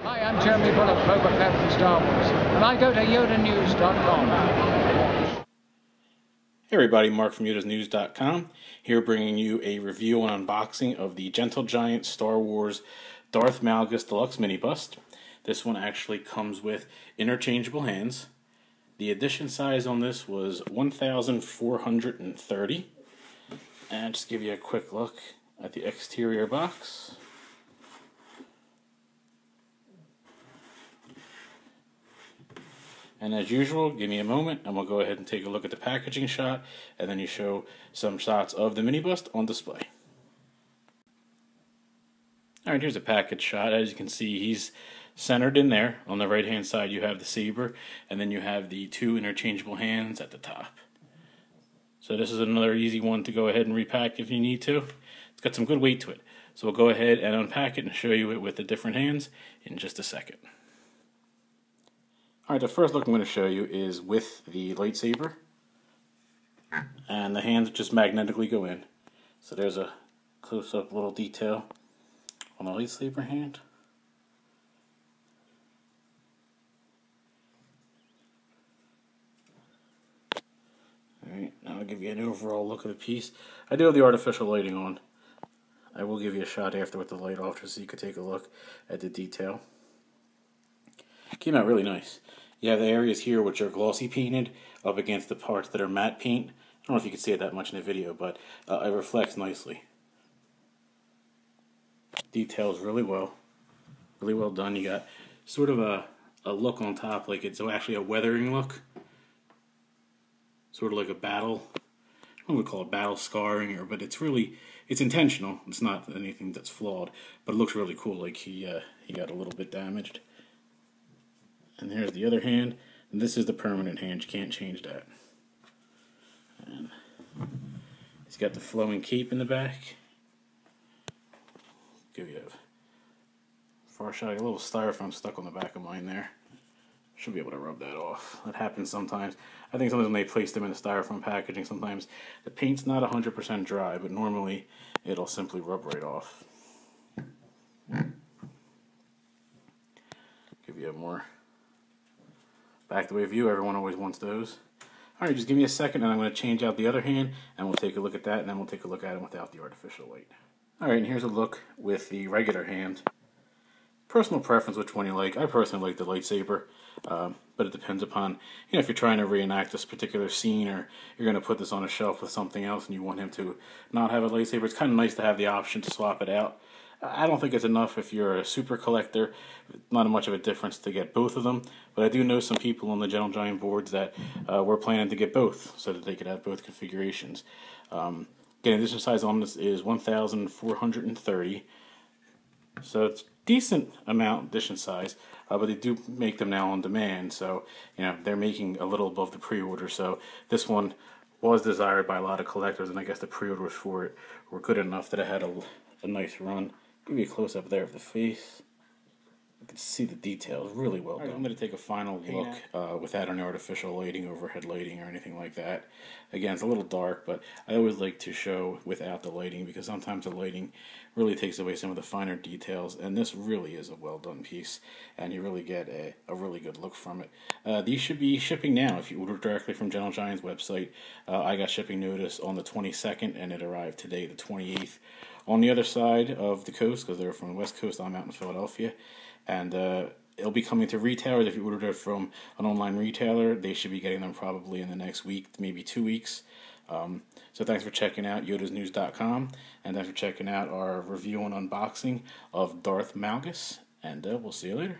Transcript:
Hi, I'm Jeremy Bullock, Boba Fett from Star Wars, and I go to yodanews.com. Hey everybody, Mark from yodasnews.com, here bringing you a review and unboxing of the Gentle Giant Star Wars Darth Malgus Deluxe Mini Bust. This one actually comes with interchangeable hands. The edition size on this was 1,430. And just give you a quick look at the exterior box. And as usual, give me a moment and we'll go ahead and take a look at the packaging shot, and then you show some shots of the mini bust on display. Alright, here's a package shot. As you can see, he's centered in there. On the right hand side you have the saber, and then you have the two interchangeable hands at the top. So this is another easy one to go ahead and repack if you need to. It's got some good weight to it. So we'll go ahead and unpack it and show you it with the different hands in just a second. Alright, the first look I'm going to show you is with the lightsaber. And the hands just magnetically go in. So there's a close-up little detail on the lightsaber hand. Alright, now I'll give you an overall look of the piece. I do have the artificial lighting on. I will give you a shot after with the light off just so you can take a look at the detail. Came out really nice. You have the areas here which are glossy painted up against the parts that are matte paint. I don't know if you can see it that much in the video, but it reflects nicely. Details really well done. You got sort of a look on top, like it's actually a weathering look. Sort of like a battle. I would call it battle scarring, but it's intentional. It's not anything that's flawed, but it looks really cool. Like he got a little bit damaged. And here's the other hand, and this is the permanent hand. You can't change that. And he's got the flowing cape in the back. Give you a far shot. A little styrofoam stuck on the back of mine there. Should be able to rub that off. That happens sometimes. I think sometimes when they place them in the styrofoam packaging, sometimes the paint's not 100% dry, but normally it'll simply rub right off. Give you a more back the way view. Everyone always wants those. Alright, just give me a second and I'm going to change out the other hand and we'll take a look at that, and then we'll take a look at it without the artificial light. Alright, and here's a look with the regular hand. Personal preference, which one you like. I personally like the lightsaber, but it depends upon, if you're trying to reenact this particular scene, or you're going to put this on a shelf with something else and you want him to not have a lightsaber. It's kind of nice to have the option to swap it out. I don't think it's enough if you're a super collector. Not much of a difference to get both of them, but I do know some people on the Gentle Giant boards that were planning to get both so that they could have both configurations. Again, edition size on this is 1,430, so it's decent amount edition size, but they do make them now on demand, so they're making a little above the pre-order. So this one was desired by a lot of collectors, and I guess the pre-orders for it were good enough that it had a nice run. Give you a close-up there of the face. You can see the details really well done. I'm going to take a final look without any artificial lighting, overhead lighting, or anything like that. Again, it's a little dark, but I always like to show without the lighting, because sometimes the lighting really takes away some of the finer details, and this really is a well-done piece, and you really get a really good look from it. These should be shipping now if you order directly from Gentle Giant's website. I got shipping notice on the 22nd, and it arrived today, the 28th. On the other side of the coast, because they're from the West Coast, I'm out in Philadelphia, and it'll be coming to retailers. If you ordered it from an online retailer, they should be getting them probably in the next week, maybe 2 weeks. So thanks for checking out yodasnews.com, and thanks for checking out our review and unboxing of Darth Malgus, and we'll see you later.